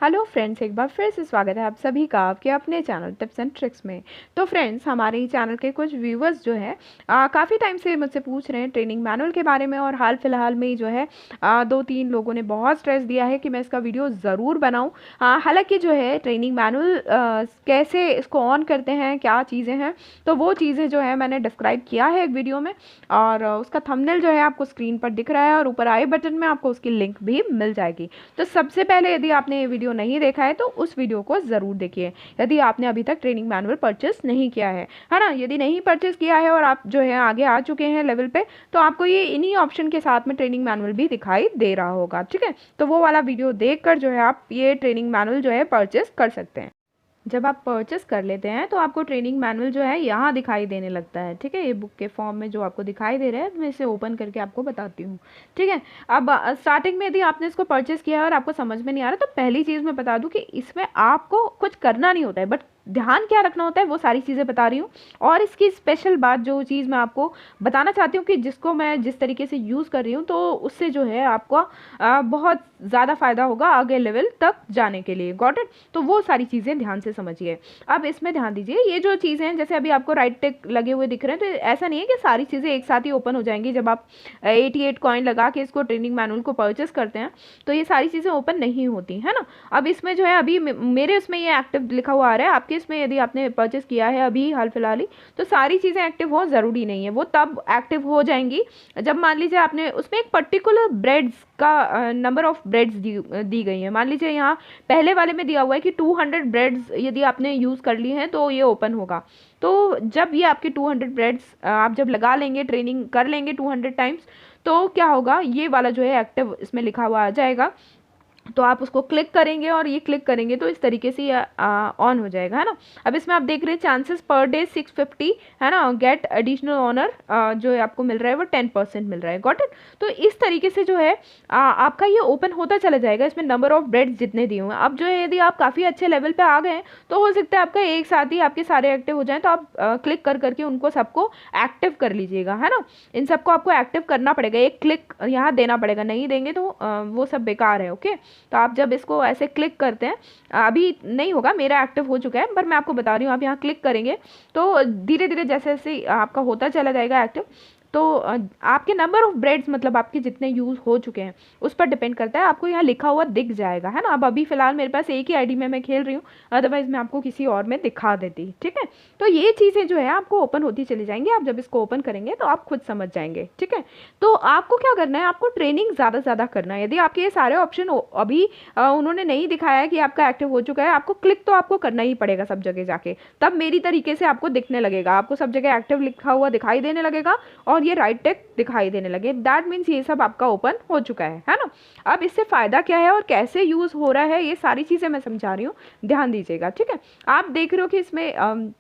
Hello friends, एक बार फिर से स्वागत है आप सभी का आपके अपने चैनल टिप्स एंड ट्रिक्स में। तो फ्रेंड्स, हमारे ही चैनल के कुछ व्यूवर्स जो है काफ़ी टाइम से मुझसे पूछ रहे हैं ट्रेनिंग मैनुअल के बारे में, और हाल फिलहाल में ही जो है 2-3 लोगों ने बहुत स्ट्रेस दिया है कि मैं इसका वीडियो ज़रूर बनाऊं। हालांकि जो है ट्रेनिंग मैनुअल कैसे इसको ऑन करते हैं, क्या चीज़ें हैं, तो वो चीज़ें जो है मैंने डिस्क्राइब किया है एक वीडियो में, और उसका थंबनेल जो है आपको स्क्रीन पर दिख रहा है और ऊपर आई बटन में आपको उसकी लिंक भी मिल जाएगी। तो सबसे पहले यदि आपने ये वीडियो नहीं देखा है तो उस वीडियो को ज़रूर देखिए, यदि आपने अभी तक ट्रेनिंग मैनुअल परचेस नहीं किया है ना। यदि नहीं परचेस किया है और आप जो है आगे आ चुके हैं लेवल पे, तो आपको ये इन्हीं ऑप्शन के साथ में ट्रेनिंग मैनुअल भी दिखाई दे रहा होगा। ठीक है, तो वो वाला वीडियो देखकर जो है आप ये ट्रेनिंग मैनुअल जो है परचेस कर सकते हैं। जब आप परचेस कर लेते हैं तो आपको ट्रेनिंग मैनुअल जो है यहाँ दिखाई देने लगता है। ठीक है, ये बुक के फॉर्म में जो आपको दिखाई दे रहा है, मैं इसे ओपन करके आपको बताती हूँ। ठीक है, अब स्टार्टिंग में यदि आपने इसको परचेस किया है और आपको समझ में नहीं आ रहा, तो पहली चीज़ मैं बता दूँ कि इसमें आपको कुछ करना नहीं होता है, बट ध्यान क्या रखना होता है वो सारी चीज़ें बता रही हूँ। और इसकी स्पेशल बात जो चीज़ मैं आपको बताना चाहती हूँ कि जिसको मैं जिस तरीके से यूज़ कर रही हूँ, तो उससे जो है आपको बहुत ज़्यादा फ़ायदा होगा आगे लेवल तक जाने के लिए। Got it? तो वो सारी चीज़ें ध्यान से समझिए। अब इसमें ध्यान दीजिए, ये जो चीज़ें हैं, जैसे अभी आपको राइट टिक लगे हुए दिख रहे हैं, तो ऐसा नहीं है कि सारी चीज़ें एक साथ ही ओपन हो जाएंगी। जब आप 88 कॉइन लगा के इसको ट्रेनिंग मैनुअल को परचेस करते हैं तो ये सारी चीज़ें ओपन नहीं होती है ना। अब इसमें जो है अभी मेरे उसमें ये एक्टिव लिखा हुआ आ रहा है, आपके इसमें यदि आपने परचेस किया है अभी हाल फिलहाल ही, तो सारी चीज़ें एक्टिव हो ज़रूरी नहीं है। वो तब एक्टिव हो जाएंगी जब मान लीजिए आपने उसमें एक पर्टिकुलर ब्रेड्स का नंबर ऑफ ब्रेड्स दी गई है। मान लीजिए यहाँ पहले वाले में दिया हुआ है कि 200 ब्रेड्स यदि आपने यूज़ कर ली हैं तो ये ओपन होगा। तो जब ये आपके 200 ब्रेड्स आप जब लगा लेंगे, ट्रेनिंग कर लेंगे 200 टाइम्स, तो क्या होगा, ये वाला जो है एक्टिव इसमें लिखा हुआ आ जाएगा। तो आप उसको क्लिक करेंगे और ये क्लिक करेंगे तो इस तरीके से ये ऑन हो जाएगा, है ना। अब इसमें आप देख रहे हैं चांसेस पर डे 650, है ना। गेट एडिशनल ऑनर जो आपको मिल रहा है वो 10% मिल रहा है। Got it? तो इस तरीके से जो है आपका ये ओपन होता चला जाएगा, इसमें नंबर ऑफ ब्रेड्स जितने दिए हुए हैं। अब जो है यदि आप काफ़ी अच्छे लेवल पे आ गए हैं तो हो सकता है आपका एक साथ ही आपके सारे एक्टिव हो जाएं, तो आप क्लिक कर करके उनको सबको एक्टिव कर लीजिएगा, है ना। इन सबको आपको एक्टिव करना पड़ेगा, एक क्लिक यहाँ देना पड़ेगा, नहीं देंगे तो वो सब बेकार है। ओके, तो आप जब इसको ऐसे क्लिक करते हैं, अभी नहीं होगा, मेरा एक्टिव हो चुका है, पर मैं आपको बता रही हूँ, आप यहाँ क्लिक करेंगे तो धीरे धीरे जैसे जैसे आपका होता चला जाएगा एक्टिव, तो आपके नंबर ऑफ ब्रेड्स मतलब आपके जितने यूज़ हो चुके हैं उस पर डिपेंड करता है, आपको यहाँ लिखा हुआ दिख जाएगा, है ना। अब अभी फ़िलहाल मेरे पास एक ही आईडी में मैं खेल रही हूँ, अदरवाइज़ मैं आपको किसी और में दिखा देती। ठीक है, तो ये चीज़ें जो है आपको ओपन होती चली जाएंगी। आप जब इसको ओपन करेंगे तो आप खुद समझ जाएंगे। ठीक है, तो आपको क्या करना है, आपको ट्रेनिंग ज़्यादा से ज़्यादा करना है। यदि आपके ये सारे ऑप्शन अभी उन्होंने नहीं दिखाया है कि आपका एक्टिव हो चुका है, आपको क्लिक तो आपको करना ही पड़ेगा सब जगह जाके, तब मेरी तरीके से आपको दिखने लगेगा, आपको सब जगह एक्टिव लिखा हुआ दिखाई देने लगेगा और ये राइट टिक दिखाई देने लगे। दैट मीन्स ये सब आपका ओपन हो चुका है ना। अब इससे फ़ायदा क्या है और कैसे यूज़ हो रहा है, ये सारी चीज़ें मैं समझा रही हूँ, ध्यान दीजिएगा। ठीक है, आप देख रहे हो कि इसमें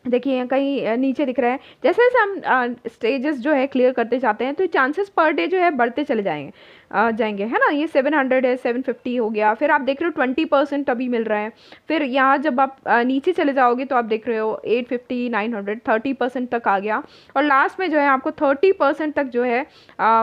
देखिए कहीं नीचे दिख रहा है, जैसे जैसे हम स्टेजेस जो है क्लियर करते जाते हैं तो चांसेस पर डे जो है बढ़ते चले जाएंगे, है ना। ये 700 है, 750 हो गया, फिर आप देख रहे हो 20% अभी मिल रहा है। फिर यहाँ जब आप नीचे चले जाओगे तो आप देख रहे हो 850, 900, 30% तक आ गया, और लास्ट में जो है आपको 30% तक जो है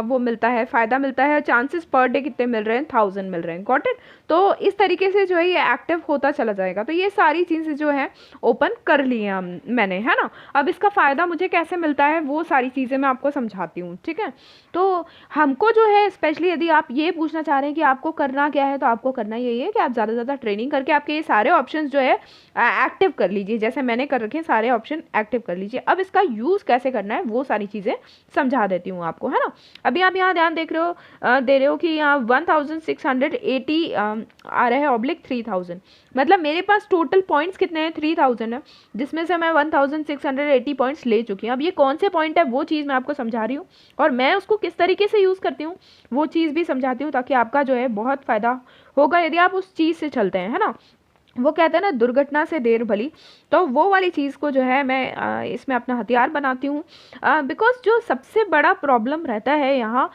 वो मिलता है, फ़ायदा मिलता है। चांसेस पर डे कितने मिल रहे हैं, 1000 मिल रहे हैं। Got it? तो इस तरीके से जो है ये एक्टिव होता चला जाएगा। तो ये सारी चीज़ें जो है ओपन कर ली हैं मैंने, है ना। अब इसका फ़ायदा मुझे कैसे मिलता है वो सारी चीज़ें मैं आपको समझाती हूँ। ठीक है, तो हमको जो है स्पेशली यदि आप ये पूछना चाह रहे हैं कि आपको करना क्या है, तो आपको करना यही है कि आप ज़्यादा से ज़्यादा ट्रेनिंग करके आपके ये सारे ऑप्शंस जो है एक्टिव कर लीजिए, जैसे मैंने कर रखे हैं सारे ऑप्शन एक्टिव कर लीजिए। अब इसका यूज़ कैसे करना है वो सारी चीज़ें समझा देती हूँ आपको, है ना। अभी आप यहाँ ध्यान दे रहे हो कि यहाँ 1680 आ रहा है ऑब्लिक 3000, मतलब मेरे पास टोटल पॉइंट्स कितने हैं, 3000 है, जिसमें से मैं 1680 पॉइंट्स ले चुकी हूँ। अब ये कौन से पॉइंट है वो चीज़ मैं आपको समझा रही हूँ, और मैं उसको किस तरीके से यूज़ करती हूँ वो चीज़ भी समझाती हूँ, ताकि आपका जो है बहुत फ़ायदा होगा यदि आप उस चीज़ से चलते हैं, है ना। वो कहते हैं ना, दुर्घटना से देर भली। तो वो वाली चीज़ को जो है मैं इसमें अपना हथियार बनाती हूँ। बिकॉज जो सबसे बड़ा प्रॉब्लम रहता है यहाँ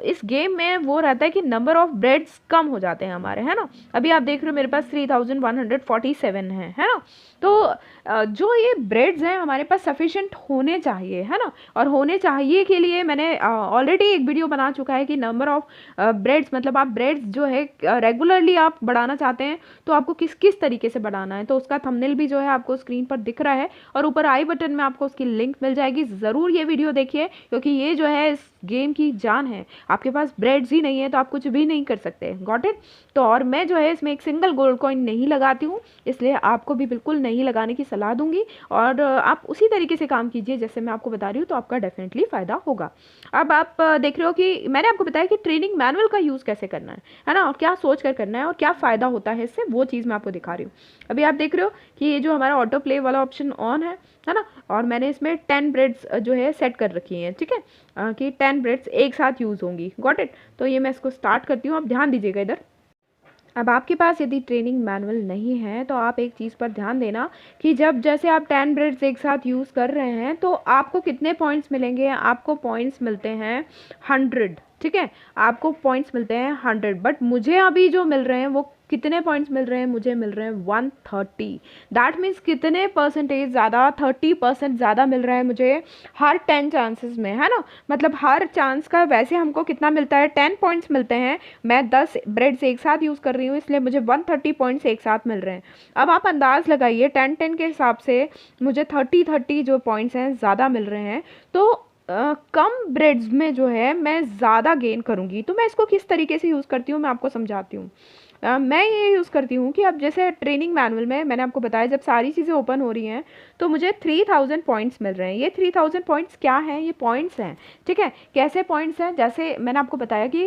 इस गेम में, वो रहता है कि नंबर ऑफ ब्रेड्स कम हो जाते हैं हमारे, है ना। अभी आप देख रहे हो मेरे पास 3147 है ना। तो जो ये ब्रेड्स हैं हमारे पास सफिशेंट होने चाहिए, है ना। और होने चाहिए के लिए मैंने ऑलरेडी एक वीडियो बना चुका है कि नंबर ऑफ ब्रेड्स, मतलब आप ब्रेड्स जो है रेगुलरली आप बढ़ाना चाहते हैं तो आपको किस किस तरीके से बढ़ाना है। तो उसका थंबनेल भी जो है आपको स्क्रीन पर दिख रहा है, और ऊपर आई बटन में आपको उसकी लिंक मिल जाएगी। ज़रूर ये वीडियो देखिए, क्योंकि ये जो है इस गेम की जान है। आपके पास ब्रेड्स ही नहीं है तो आप कुछ भी नहीं कर सकते, गॉट इट। तो और मैं जो है इसमें एक सिंगल गोल्ड कॉइन नहीं लगाती हूँ, इसलिए आपको भी बिल्कुल नहीं लगाने की सलाह दूंगी। और आप उसी तरीके से काम कीजिए जैसे मैं आपको बता रही हूँ, तो आपका डेफिनेटली फ़ायदा होगा। अब आप देख रहे हो कि मैंने आपको बताया कि ट्रेनिंग मैनुअल का यूज़ कैसे करना है ना, और क्या सोच कर करना है और क्या फ़ायदा होता है इससे, वो चीज़ मैं आपको दिखा रही हूँ। अभी आप देख रहे हो कि ये जो हमारा ऑटो प्ले वाला ऑप्शन ऑन है ना। और मैंने इसमें 10 ब्रेड्स जो है सेट कर रखी हैं, ठीक है, कि 10 ब्रेड्स एक साथ यूज़ होंगी, गॉट इट। तो ये मैं इसको स्टार्ट करती हूँ, आप ध्यान दीजिएगा इधर। अब आपके पास यदि ट्रेनिंग मैनुअल नहीं है तो आप एक चीज़ पर ध्यान देना कि जब जैसे आप 10 ब्रेड्स एक साथ यूज़ कर रहे हैं तो आपको कितने पॉइंट्स मिलेंगे। आपको पॉइंट्स मिलते हैं 100, ठीक है, आपको पॉइंट्स मिलते हैं 100। बट मुझे अभी जो मिल रहे हैं वो कितने पॉइंट्स मिल रहे हैं, मुझे मिल रहे हैं 130। दैट मीन्स कितने परसेंटेज ज़्यादा, 30% ज़्यादा मिल रहा है मुझे हर 10 चांसेस में, है ना। मतलब हर चांस का वैसे हमको कितना मिलता है, 10 पॉइंट्स मिलते हैं। मैं 10 ब्रेड्स एक साथ यूज़ कर रही हूँ, इसलिए मुझे 130 पॉइंट्स एक साथ मिल रहे हैं। अब आप अंदाज़ लगाइए 10-10 के हिसाब से मुझे 30-30 जो पॉइंट्स हैं ज़्यादा मिल रहे हैं। तो कम ब्रेड्स में जो है मैं ज़्यादा गेन करूँगी। तो मैं इसको किस तरीके से यूज़ करती हूँ मैं आपको समझाती हूँ। मैं ये यूज़ करती हूँ कि अब जैसे ट्रेनिंग मैनुअल में मैंने आपको बताया जब सारी चीज़ें ओपन हो रही हैं तो मुझे 3000 पॉइंट्स मिल रहे हैं। ये 3000 पॉइंट्स क्या हैं, ये पॉइंट्स हैं, ठीक है। कैसे पॉइंट्स हैं, जैसे मैंने आपको बताया कि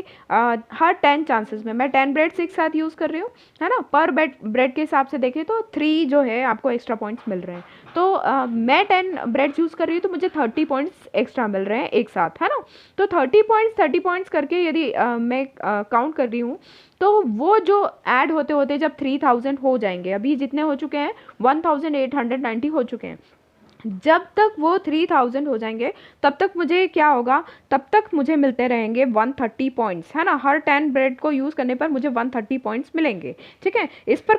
हर 10 चांसेस में मैं 10 ब्रेड्स एक साथ यूज़ कर रही हूँ, है ना। पर ब्रेड के हिसाब से देखें तो 3 जो है आपको एक्स्ट्रा पॉइंट्स मिल रहे हैं। तो मैं 10 ब्रेड्स यूज़ कर रही हूँ तो मुझे 30 पॉइंट्स एक्स्ट्रा मिल रहे हैं एक साथ, है ना। तो 30 पॉइंट्स करके यदि मैं काउंट कर रही हूँ तो वो जो ऐड होते होते जब 3000 हो जाएंगे, अभी जितने हो चुके हैं 1890 हो चुके हैं, जब तक वो 3000 हो जाएंगे तब तक मुझे क्या होगा, तब तक मुझे मिलते रहेंगे 130 पॉइंट्स, है ना। हर 10 ब्रेड को यूज़ करने पर मुझे 130 पॉइंट्स मिलेंगे, ठीक है। इससे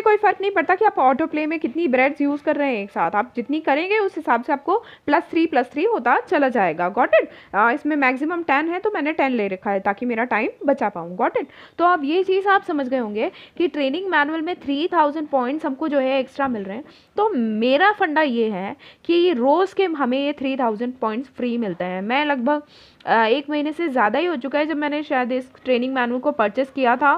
कोई फ़र्क नहीं पड़ता कि आप ऑटो प्ले में कितनी ब्रेड्स यूज़ कर रहे हैं एक साथ। आप जितनी करेंगे उस हिसाब से आपको +3 होता चला जाएगा, गॉट इट। इसमें मैक्सिमम 10 है तो मैंने 10 ले रखा है ताकि मेरा टाइम बचा पाऊँ, गॉट इट। तो अब ये चीज़ आप समझ गए होंगे कि ट्रेनिंग मैनुअल में 3000 पॉइंट्स हमको जो है एक्स्ट्रा मिल रहे हैं। तो मेरा फंडा ये है कि रोज़ के हमें ये 3000 पॉइंट्स फ्री मिलते हैं। मैं लगभग 1 महीने से ज़्यादा ही हो चुका है जब मैंने शायद इस ट्रेनिंग मैनुअल को परचेस किया था,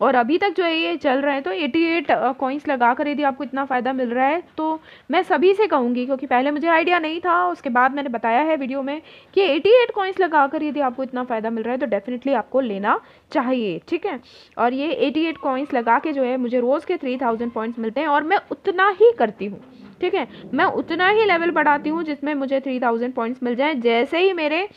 और अभी तक जो है ये चल रहा है। तो 88 कॉइन्स लगा कर यदि आपको इतना फ़ायदा मिल रहा है तो मैं सभी से कहूँगी, क्योंकि पहले मुझे आइडिया नहीं था, उसके बाद मैंने बताया है वीडियो में कि 88 कॉइन्स लगा कर यदि आपको इतना फ़ायदा मिल रहा है तो डेफिनेटली आपको लेना चाहिए, ठीक है। और ये 88 कॉइन्स लगा के जो है मुझे रोज़ के 3000 पॉइंट्स मिलते हैं, और मैं उतना ही करती हूँ, ठीक है। मैं उतना ही लेवल बढ़ाती हूँ जिसमें मुझे 3000 पॉइंट्स मिल जाएं। जैसे ही मेरे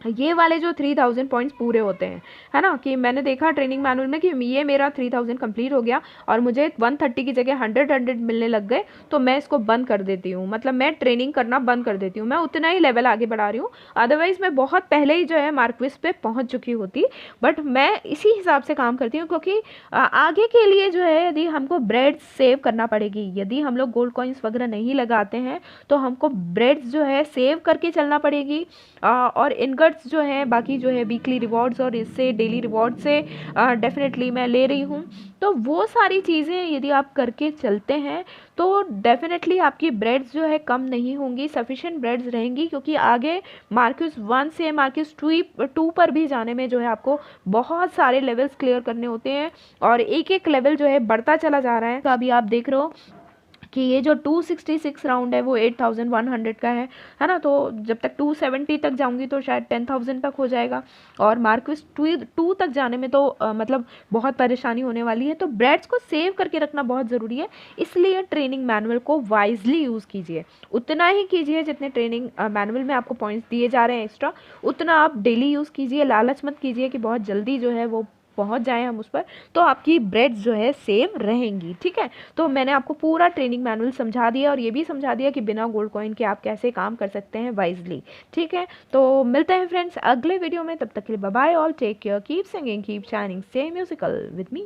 ये वाले जो 3000 पॉइंट्स पूरे होते हैं, है ना, कि मैंने देखा ट्रेनिंग मैनुअल में कि ये मेरा 3000 कंप्लीट हो गया और मुझे 130 की जगह 100 मिलने लग गए, तो मैं इसको बंद कर देती हूँ। मतलब मैं ट्रेनिंग करना बंद कर देती हूँ, मैं उतना ही लेवल आगे बढ़ा रही हूँ। अदरवाइज़ मैं बहुत पहले ही जो है मार्कविस पे पहुँच चुकी होती, बट मैं इसी हिसाब से काम करती हूँ क्योंकि आगे के लिए जो है यदि हमको ब्रेड सेव करना पड़ेगी, यदि हम लोग गोल्ड कॉइन्स वगैरह नहीं लगाते हैं तो हमको ब्रेड्स जो है सेव करके चलना पड़ेगी। और इनगट्स जो है, बाकी जो है वीकली रिवॉर्ड्स और इससे डेली रिवॉर्ड से डेफिनेटली मैं ले रही हूँ। तो वो सारी चीज़ें यदि आप करके चलते हैं तो डेफिनेटली आपकी ब्रेड्स जो है कम नहीं होंगी, सफिशिएंट ब्रेड्स रहेंगी, क्योंकि आगे मार्क्यूस 1 से मार्क्यूस 2 पर भी जाने में जो है आपको बहुत सारे लेवल्स क्लियर करने होते हैं, और एक एक लेवल जो है बढ़ता चला जा रहा है। तो अभी आप देख रहे हो कि ये जो 266 राउंड है वो 8100 का है ना। तो जब तक 270 तक जाऊंगी तो शायद 10,000 तक हो जाएगा, और मार्क्विस 2 तक जाने में तो मतलब बहुत परेशानी होने वाली है। तो ब्रेड्स को सेव करके रखना बहुत ज़रूरी है, इसलिए ट्रेनिंग मैनुअल को वाइजली यूज़ कीजिए। उतना ही कीजिए जितने ट्रेनिंग मैनुअल में आपको पॉइंट्स दिए जा रहे हैं एक्स्ट्रा, उतना आप डेली यूज़ कीजिए। लालच मत कीजिए कि बहुत जल्दी जो है वो पहुंच जाएं हम उस पर, तो आपकी ब्रेड्स जो है सेव रहेंगी। ठीक है, तो मैंने आपको पूरा ट्रेनिंग मैनुअल समझा दिया और ये भी समझा दिया कि बिना गोल्ड कॉइन के आप कैसे काम कर सकते हैं वाइजली। ठीक है, तो मिलते हैं फ्रेंड्स अगले वीडियो में, तब तक के लिए bye bye all, take care, keep singing, keep shining, stay musical with me.